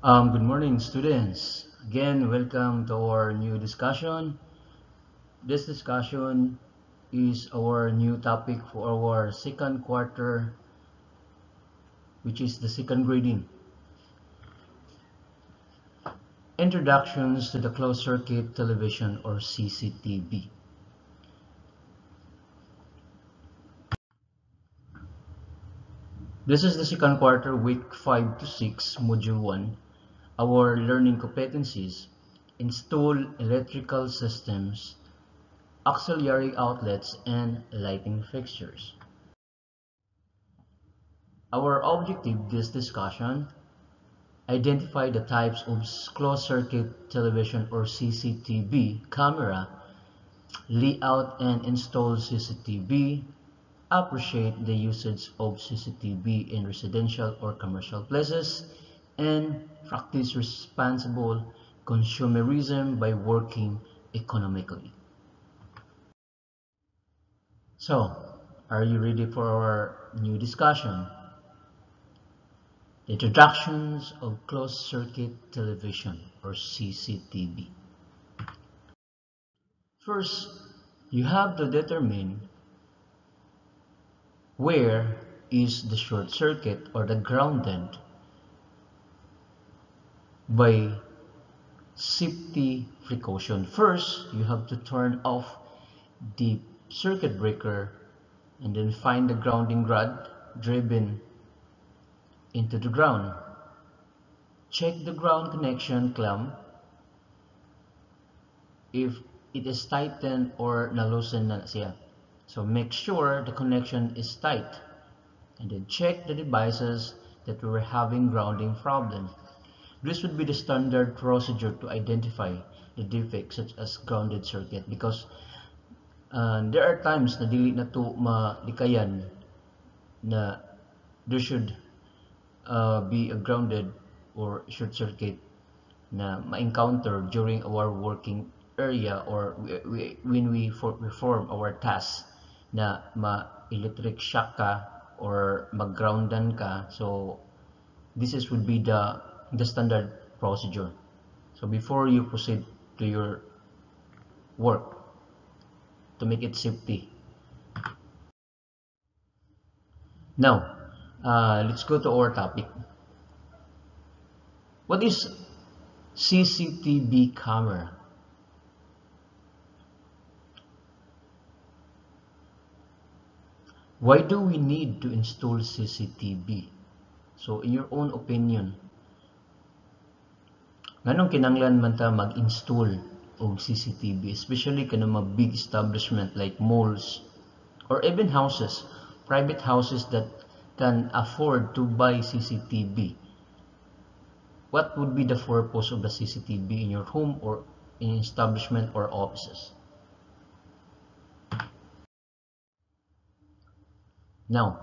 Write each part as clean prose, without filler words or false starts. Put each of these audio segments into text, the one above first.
Good morning, students. Again, welcome to our new discussion. This discussion is our new topic for our second quarter, which is the second grading. Introductions to the closed circuit television or CCTV. This is the second quarter, week 5 to 6, module 1. Our learning competencies: install electrical systems, auxiliary outlets, and lighting fixtures. Our objective this discussion: identify the types of closed-circuit television or CCTV camera, layout and install CCTV, appreciate the usage of CCTV in residential or commercial places, and practice responsible consumerism by working economically. So, are you ready for our new discussion? The introductions of closed-circuit television or CCTV. First, you have to determine where is the short circuit or the grounded by safety precaution. First, you have to turn off the circuit breaker and then find the grounding rod driven into the ground. Check the ground connection clamp if it is tightened or na-loosen na siya. So make sure the connection is tight and then check the devices that we were having grounding problem. This would be the standard procedure to identify the defects such as grounded circuit, because there are times na dili na to malikayan na there should be a grounded or short circuit na ma-encounter during our working area or when we perform our tasks na ma-electric shock ka or mag-groundan ka. So this would be the standard procedure. So before you proceed to your work, to make it safety. Now, let's go to our topic. What is CCTV camera? Why do we need to install CCTV? So, in your own opinion, nganong kinanglan man ta mag-install og CCTV, especially kana mga big establishment like malls or even houses, private houses that can afford to buy CCTV? What would be the purpose of the CCTV in your home or in establishment or offices? Now,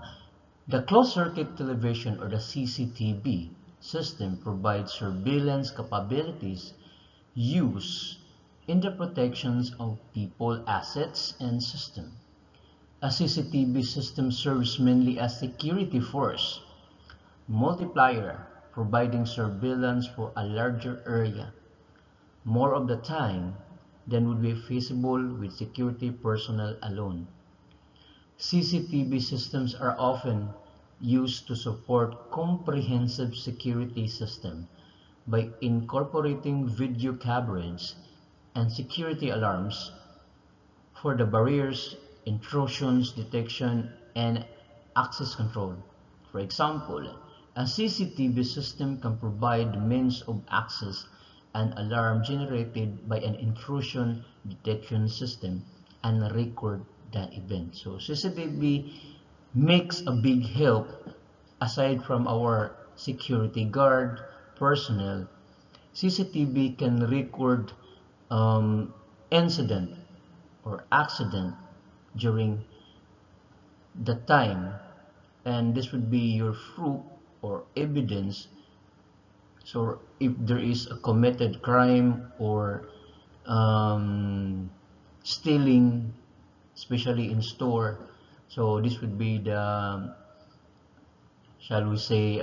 the closed-circuit television or the CCTV system provides surveillance capabilities used in the protections of people, assets, and system. A CCTV system serves mainly as security force multiplier, providing surveillance for a larger area, more of the time than would be feasible with security personnel alone. CCTV systems are often used to support comprehensive security system by incorporating video coverage and security alarms for the barriers, intrusions detection, and access control. For example, a CCTV system can provide means of access and alarm generated by an intrusion detection system and record that event. So CCTV makes a big help aside from our security guard personnel. CCTV can record incident or accident during the time, and this would be your proof or evidence. So if there is a committed crime or stealing, especially in store, so this would be the, shall we say,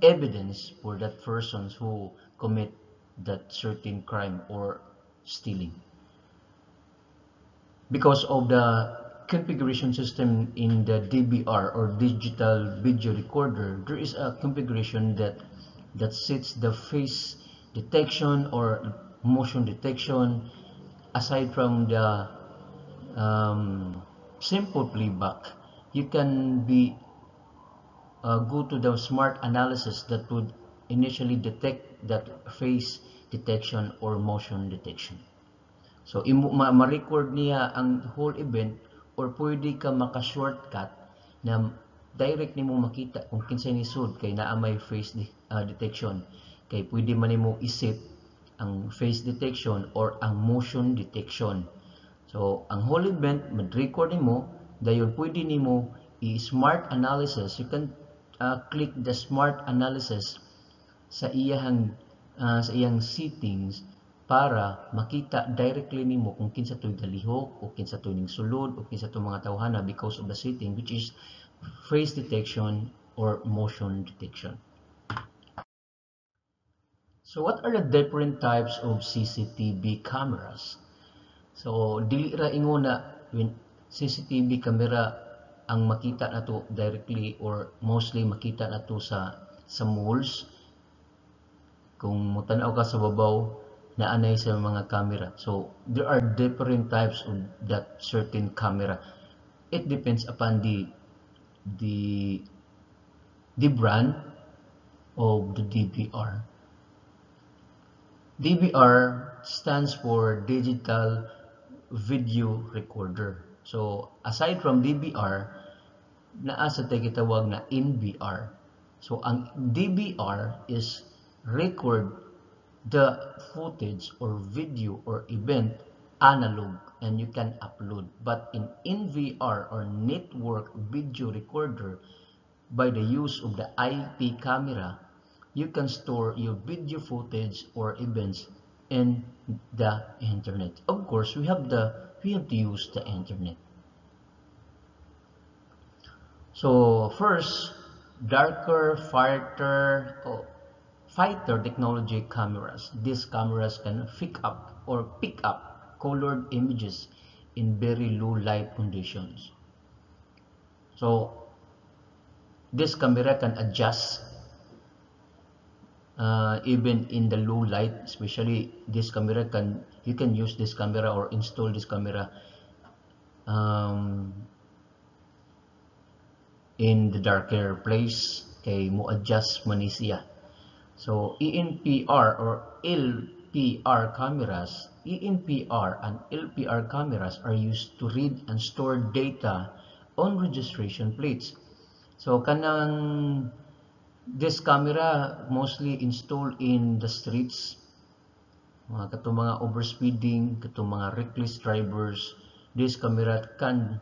evidence for that persons who commit that certain crime or stealing. Because of the configuration system in the DVR or digital video recorder, there is a configuration that sets the face detection or motion detection. Aside from the simple playback, you can go to the smart analysis that would initially detect that face detection or motion detection. So, ma-record niya ang whole event or pwede ka maka-shortcut na direct nimo makita kung kinsay ni sud kay naa may face detection. Kay pwede man nimo isip ang face detection or ang motion detection. So, ang whole event, mag-record nimo, dayon pwede nimo i-smart analysis. You can click the smart analysis sa iyang settings para makita directly nimo kung kinsa to'y galihok o kinsa to'y ning sulod o kinsa to'y mga tawhana because of the setting, which is face detection or motion detection. So what are the different types of CCTV cameras? So dili ra ingon na CCTV camera ang makita nato directly or mostly makita nato sa malls. Kung mutanaw ka sa babaw, naanay sa mga camera. So there are different types of that certain camera. It depends upon the brand of the DVR. DVR stands for digital video recorder. So aside from DVR, naa sa tawag na NVR. So ang DVR is record the footage or video or event analog and you can upload. But in NVR or network video recorder, by the use of the IP camera, you can store your video footage or events in the internet. Of course, we have to use the internet. So first, darker fighter technology cameras. These cameras can pick up colored images in very low light conditions. So this camera can adjust even in the low light. Especially this camera you can use this camera or install this camera in the darker place kay mo adjust man ni siya. So ENPR or LPR cameras, ENPR and LPR cameras are used to read and store data on registration plates. So this camera mostly installed in the streets. Katong mga overspeeding, katong mga reckless drivers, this camera can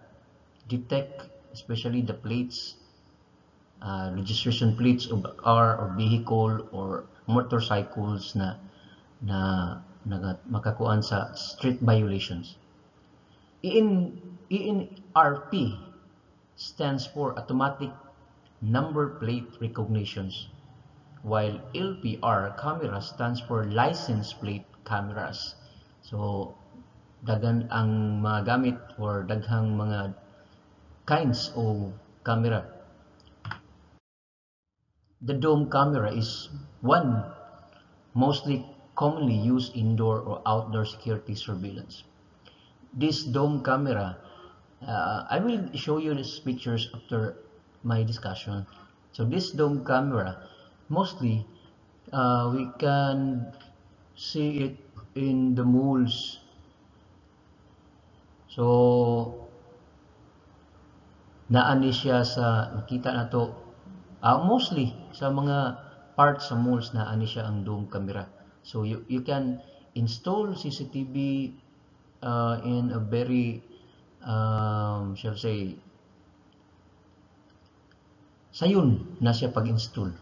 detect especially the plates, registration plates of a car or vehicle or motorcycles na makakuan sa street violations. ENRP stands for automatic number plate recognitions, while LPR camera stands for license plate cameras. So daghan ang mga gamit or daghang mga kinds of camera. The dome camera is one mostly commonly used indoor or outdoor security surveillance. This dome camera, I will show you these pictures after my discussion. So this dome camera, mostly we can see it in the malls. So naani siya sa nakita nato mostly sa mga parts sa malls na ani siya ang dome camera. So you can install CCTV in a very shall say sayon na siya pag-install,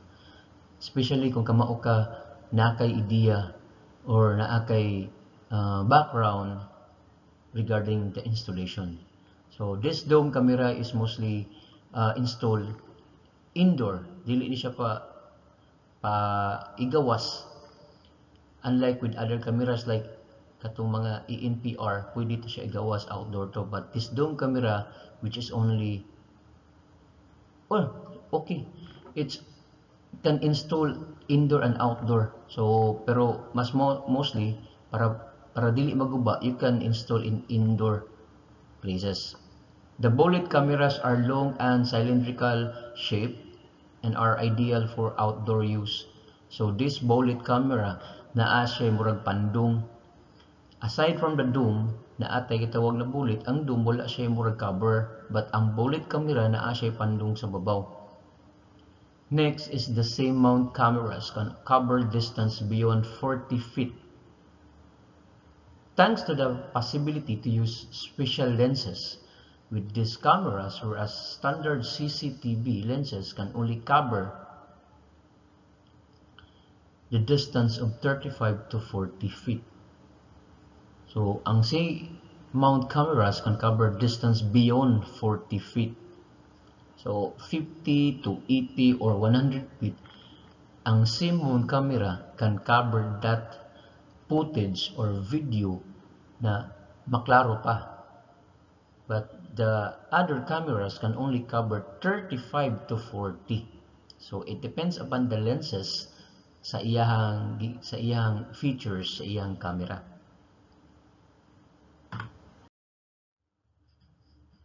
especially kung kamao ka na kay idea or na kay background regarding the installation. So this dome camera is mostly installed indoor. Dili ni siya pa igawas. Unlike with other cameras like katong mga ENPR, pwede to siya igawas outdoor to. But this dome camera, which is only, well, okay, it's can install indoor and outdoor. So pero mostly para dili maguba, you can install in indoor places. The bullet cameras are long and cylindrical shape and are ideal for outdoor use. So this bullet camera naa siya murag pandong. Aside from the dome na atay gitawag na bullet, ang dome wala siya murag cover, but ang bullet camera naa siya pandong sa babaw. Next is the same mount cameras can cover distance beyond 40 feet. Thanks to the possibility to use special lenses with these cameras, whereas standard CCTV lenses can only cover the distance of 35 to 40 feet. So, ang C-mount cameras can cover distance beyond 40 feet. So, 50 to 80 or 100 feet. Ang C-mount camera can cover that footage or video na maklaro pa. But the other cameras can only cover 35 to 40. So, it depends upon the lenses sa iyang features sa iyang camera.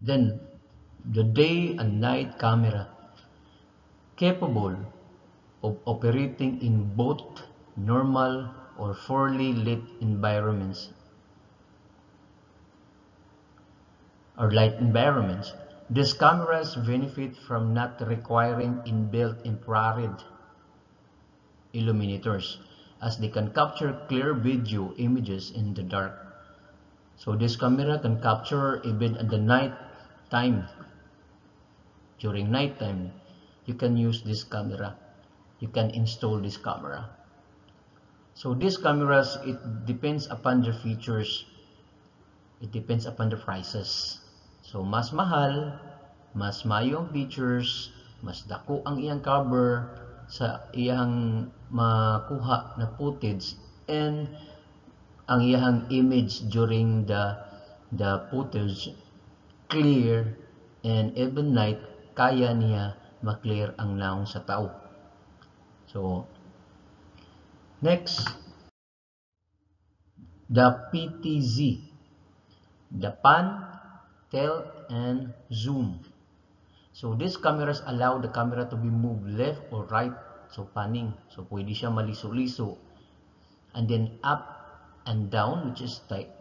Then, the day and night camera, capable of operating in both normal or poorly lit environments or light environments. These cameras benefit from not requiring inbuilt infrared illuminators, as they can capture clear video images in the dark. So this camera can capture even at the night time. During night time, you can use this camera. You can install this camera. So these cameras, it depends upon the features. It depends upon the prices. So mas mahal, mas mayo ang features, mas dako ang iyang cover sa iyang makuha na footage, and ang iyang image during the footage clear, and even night kaya niya maklear ang naong sa tao. So next, the PTZ, the pan, tilt, and zoom. So these cameras allow the camera to be moved left or right, so panning. So pwede siya maliso-liso, and then up and down, which is like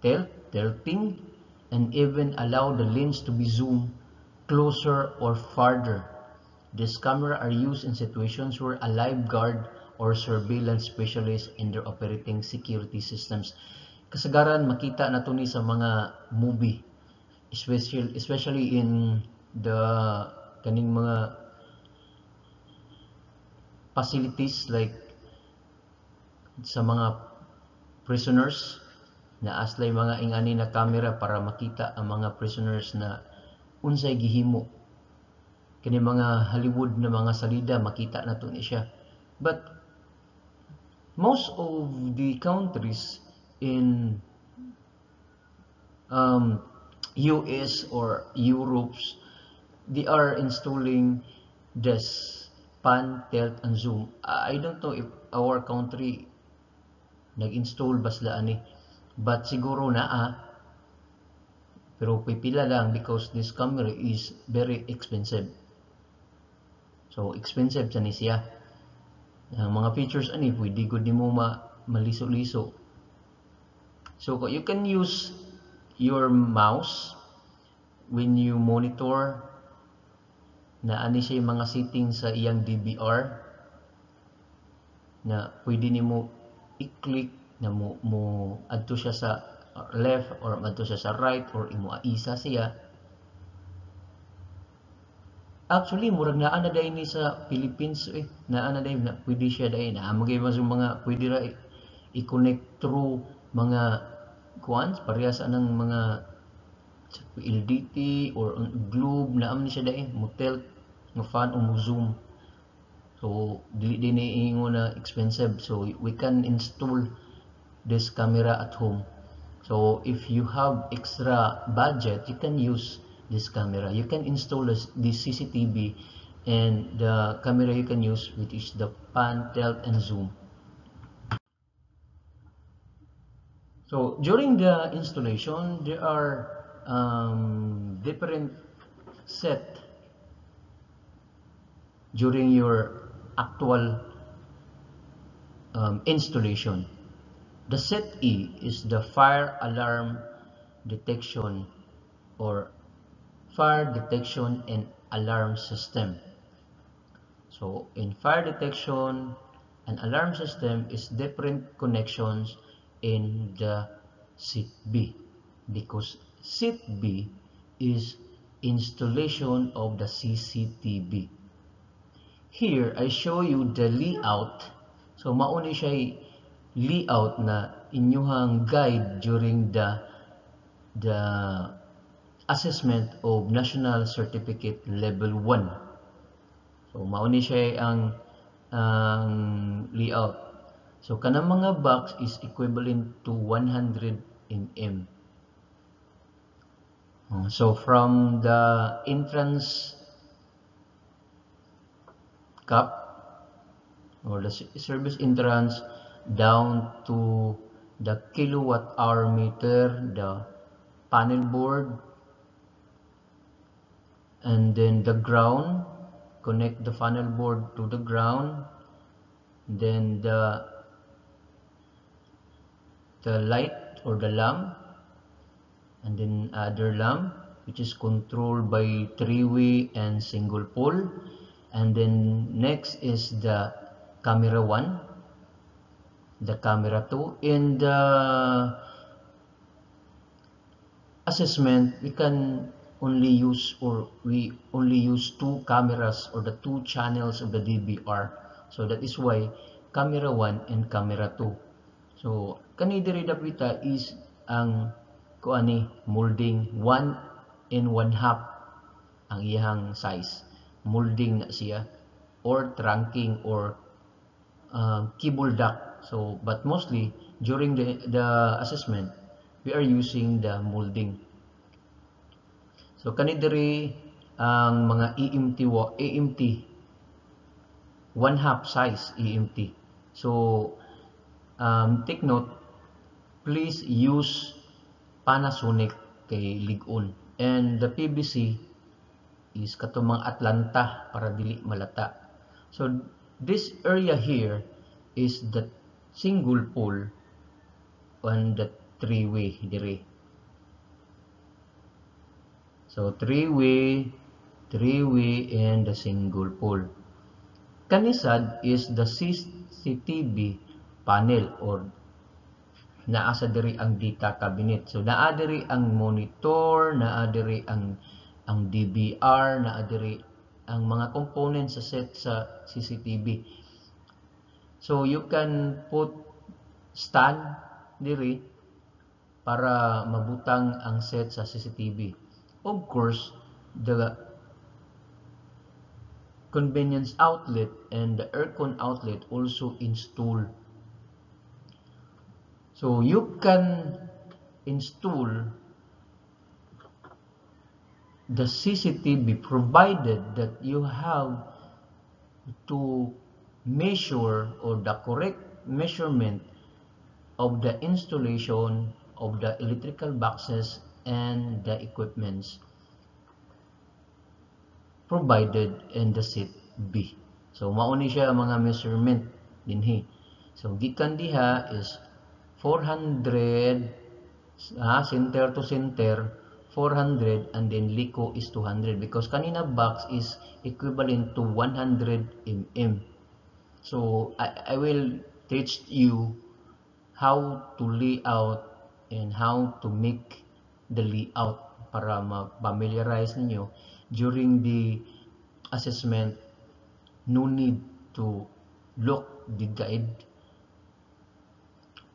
tilting, and even allow the lens to be zoomed closer or farther. These cameras are used in situations where a lifeguard or surveillance specialist in their operating security systems. Kasagaran makita na ni sa mga movie, especially in the kaning mga facilities like sa mga prisoners na aslay mga ingani na camera para makita ang mga prisoners na unsay gihimo. Kini mga Hollywood na mga salida, makita na to ni siya. But most of the countries in US or Europe, they are installing this pan, tilt, and zoom. I don't know if our country nag-install ba sila ani, but siguro naa, pero pipila lang because this camera is very expensive. So expensive sa ni siya. Ang mga features ani pwede gud nimo maliso-liso. So you can use your mouse when you monitor na ani siya mga settings sa iyang DVR na pwede nimo i-click na mo adto siya sa left or adto siya sa right or imo isa siya. Actually, murag naa na dahil ni sa Philippines naa na dahil na pwede siya dahil na magay mas mga pwede ra i-connect through mga kuans parehas anang mga LDT or globe na amni siya dahil mo tilt nga fan o mo zoom. So dili din iingon na expensive. So we can install this camera at home. So if you have extra budget, you can use this camera. You can install this CCTV, and the camera you can use, which is the pan, tilt, and zoom. So during the installation, there are different set during your actual installation. The set E is the fire alarm detection or fire detection and alarm system. So in fire detection and alarm system is different connections in the set B, because set B is installation of the CCTV. Here I show you the layout. So mauni siya layout na inyuhang guide during the assessment of National Certificate Level 1. So mauni siya ang layout. So kanang mga box is equivalent to 100 mm. So from the entrance cap or the service entrance down to the kilowatt hour meter, the panel board, and then the ground, connect the panel board to the ground, then the light or the lamp, and then other lamp which is controlled by three-way and single pole, and then next is the camera 1, the camera 2. In the assessment, we can only use, or we only use 2 cameras or the 2 channels of the DVR. So that is why camera 1 and camera 2. So kani diri dapita is ang kuani molding 1 and 1/2 ang iyang size. Molding na siya or trunking or cable duct. So but mostly during the assessment, we are using the molding. So kani diri ang mga EMT 1/2 size EMT. So take note, please use Panasonic kay ligon, and the PVC is katumang Atlanta para dili malata. So this area here is the single pole on the three-way dire. So three-way, and the single pole. Kanisad is the CCTV panel or naa sa diri ang data cabinet. So naa diri ang monitor, naa diri ang DVR, naa diri ang mga components sa set sa CCTV. So you can put stand diri para mabutang ang set sa CCTV. Of course, the convenience outlet and the aircon outlet also installed. So you can install the CCTV provided that you have to measure or the correct measurement of the installation of the electrical boxes and the equipments provided in the set B. So mauni siya mga measurement dinhi. So gikan diha is 400 center to center 400, and then liko is 200 because kanina box is equivalent to 100 mm. So I will teach you how to lay out and how to make the layout para ma-familiarize ninyo during the assessment. No need to look the guide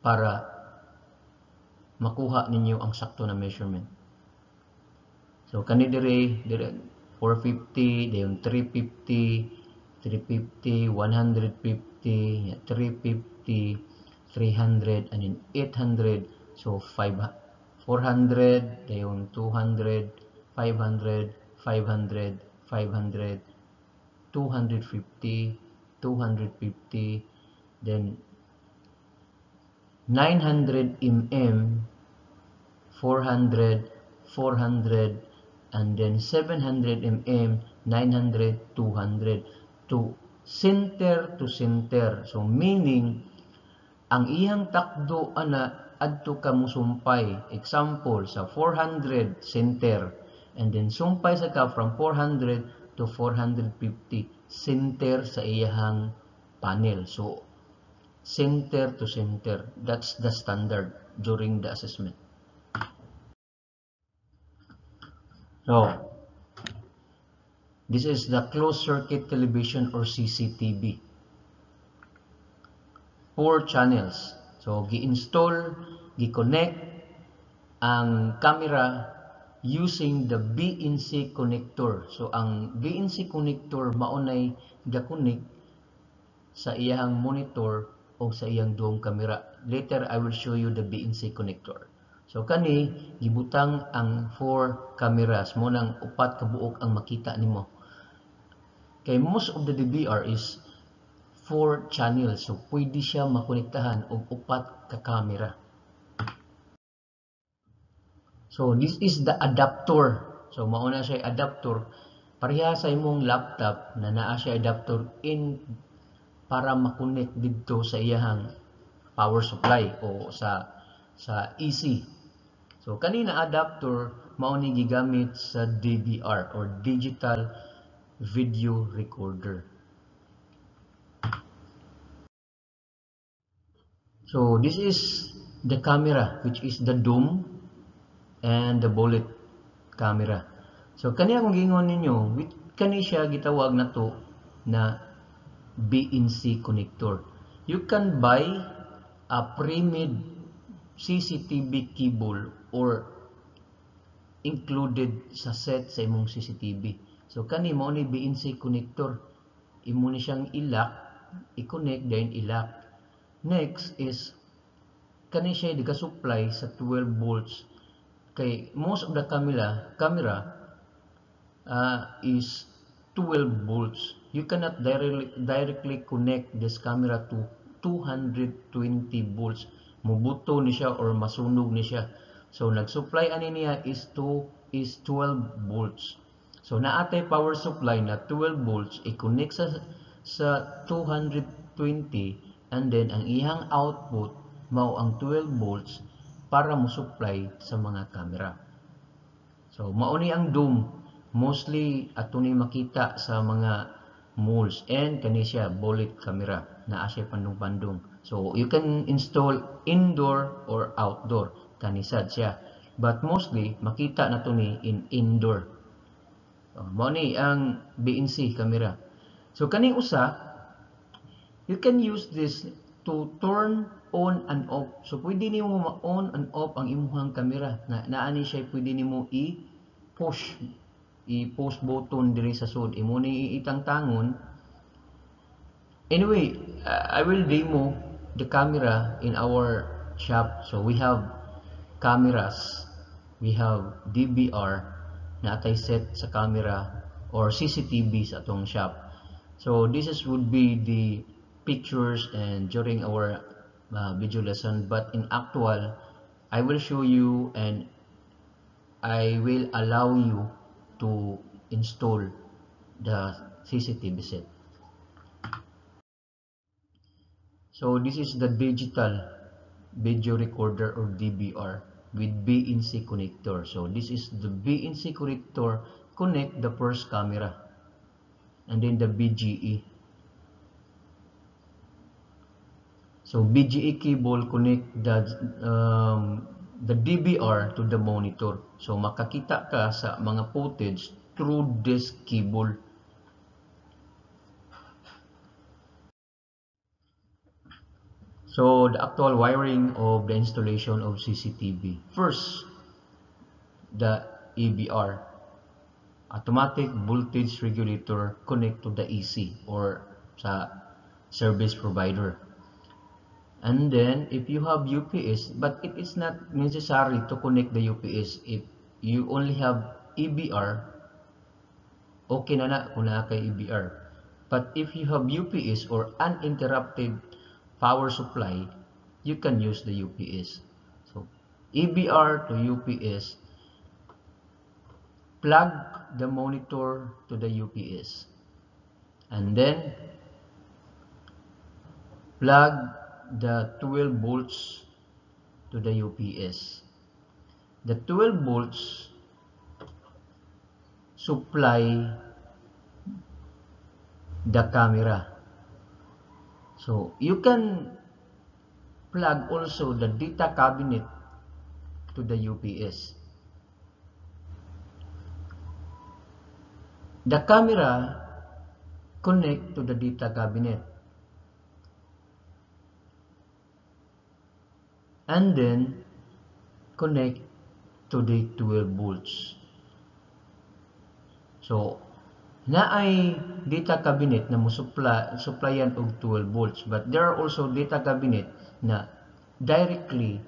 para makuha ninyo ang sakto na measurement. So kani dire 450, dayon 350, 350, 150, 350, 300, and then 800. So 400, dayon 200, 500, 500, 500, 250, 250, then 900 mm, 400, 400, and then 700 mm, 900, 200 to center to center. So meaning ang iyang takdo ana adto ka musumpay. Example sa 400 center, and then sumpay sa ka from 400 to 450 center sa iyang panel. So center to center, that's the standard during the assessment. So this is the closed circuit television or CCTV. 4 channels. So gi-install, gi-connect ang camera using the BNC connector. So ang BNC connector maunay ga-connect sa iyang monitor o sa iyang dome camera. Later I will show you the BNC connector. So kani gibutang ang 4 cameras mo nang upat ka buok ang makita nimo. Kay most of the DVR is 4 channels, so pwede siya makonektahan og upat ka camera. So this is the adapter. So mauna siya adapter pareha sa imong laptop na naa siya adapter in para makonect didto sa iyang power supply o sa AC. So kanina adapter mao ni gigamit sa DVR or digital video recorder. So this is the camera, which is the dome and the bullet camera. So kani akong gingon ninyo, kani siya gitawag na to na BNC connector. You can buy a pre-made CCTV cable or included sa set sa imong CCTV. So kani mao ni BNC connector. Imo ni siyang ilak, i-connect then ilak. Next is kani siya diga-supply sa 12 volts. Kay most of the camera is 12 volts. You cannot directly connect this camera to 220 volts. Mubuto ni siya or masunog ni siya. So nag-supply ani niya is 12 volts. So naatay power supply na 12 volts i-connect sa 220, and then ang iyang output mao ang 12 volts para mo supply sa mga camera. So mao ni ang dome, mostly ato ni makita sa mga malls, and kani siya bullet camera na asay pandong-pandong. So you can install indoor or outdoor, kani sad siya, but mostly makita nato ni in indoor. So, mao ni ang BNC camera. So kani usa, you can use this to turn on and off. So pwede nimo ma-on and off ang imong camera. Naani siya pwede nimo i-push button diri sa sud. Imo ni itangtangon. Anyway, I will demo the camera in our shop. So we have cameras, we have DVR na atay set sa camera or CCTV sa atong shop. So this would be the pictures and during our video lesson, but in actual I will show you and I will allow you to install the CCTV set. So this is the digital video recorder or DVR with BNC connector. So this is the BNC connector connect the first camera, and then the BGE. So BGE cable connect the DVR to the monitor. So makakita ka sa mga footage through this cable. So the actual wiring of the installation of CCTV. First, the EBR. automatic voltage regulator connect to the EC or sa service provider. And then if you have UPS, but it is not necessary to connect the UPS. If you only have EBR, okay na kung na kay EBR. But if you have UPS or uninterrupted power supply, you can use the UPS. So EBR to UPS, plug the monitor to the UPS, and then plug the 12 volts to the UPS. The 12 volts supply the camera. So you can plug also the data cabinet to the UPS. The camera connect to the data cabinet, and then connect to the 12 volts. So naay data cabinet na supplyan og 12 volts, but there are also data cabinet na directly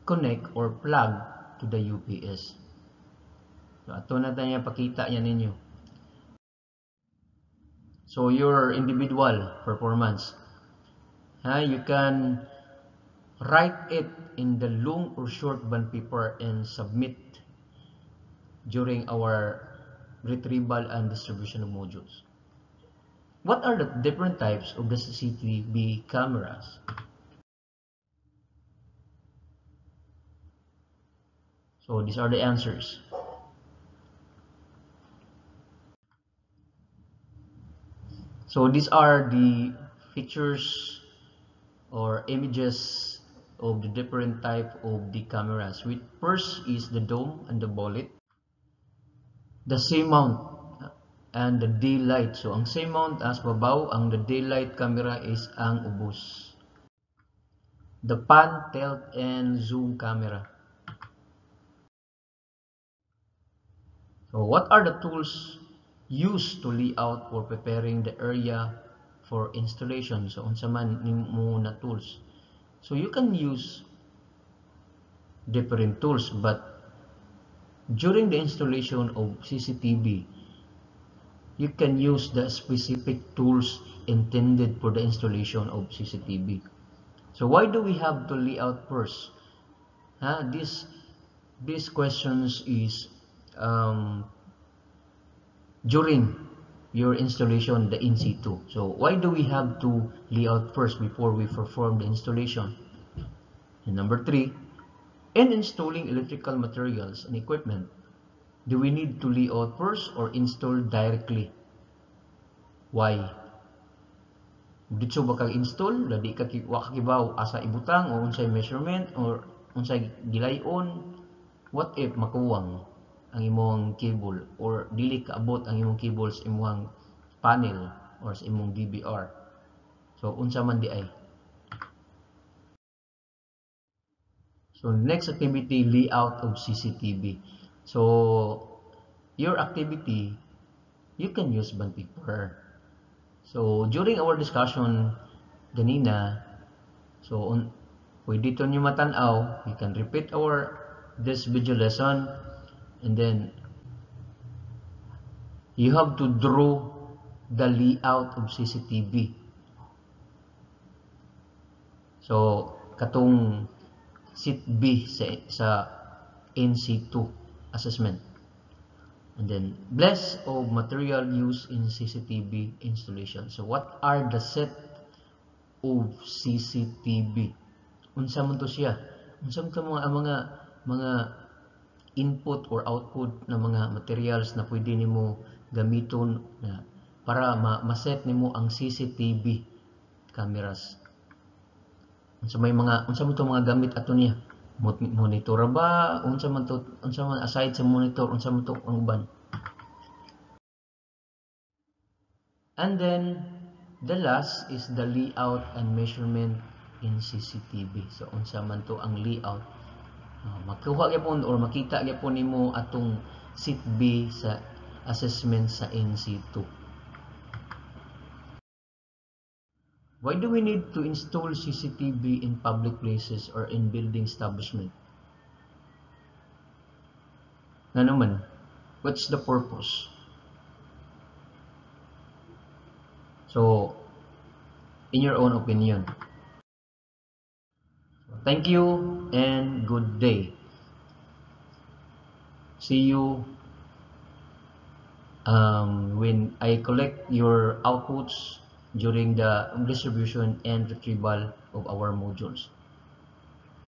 connect or plug to the UPS. So ato na tayo pakita yan ninyo. So your individual performance, you can write it in the long or short bond paper and submit during our retrieval and distribution of modules. What are the different types of the CCTV cameras? So these are the answers. So these are the features or images of the different type of the cameras. Which first is the dome and the bullet, the C-mount and the daylight. So ang C-mount as babaw, ang the daylight camera is ang ubos. The pan, tilt, and zoom camera. So what are the tools used to layout or preparing the area for installation? So unsa man nimo na tools? So you can use different tools, but during the installation of CCTV, you can use the specific tools intended for the installation of CCTV. So why do we have to layout first? These questions is during your installation, the in situ. So why do we have to layout first before we perform the installation? And number 3, in installing electrical materials and equipment, do we need to layout first or install directly? Why? Dito ba kag-install, ladi ka kibaw asa ibutang o unsay measurement or unsay gilayon? What if makuwang ang imong cable or dili kaabot ang imong cable sa imong panel or sa imong DVR? So unsa man di ay? So next activity, layout of CCTV. So your activity, you can use bond paper. So during our discussion ganina, so pwede to nyo matanaw, you can repeat this video lesson, and then you have to draw the layout of CCTV. So katong Sheet B sa NC2 assessment. And then list of material used in CCTV installation. So what are the set of CCTV? Unsa man to siya? Unsa man to mga input or output na mga materials na pwede nimo gamiton na para ma-set nimo ang CCTV cameras. Unsa man to mga gamit ato niya? Monitor ba? Unsa man aside sa monitor, unsa man to ang uban? And then the last is the layout and measurement in CCTV. So unsa man to ang layout? Makuha gyapon or makita gyapon nimo atong Seat B sa assessment sa NC2. Why do we need to install CCTV in public places or in building establishment? Na naman, what's the purpose? So, in your own opinion. Thank you and good day. See you when I collect your outputs during the distribution and retrieval of our modules.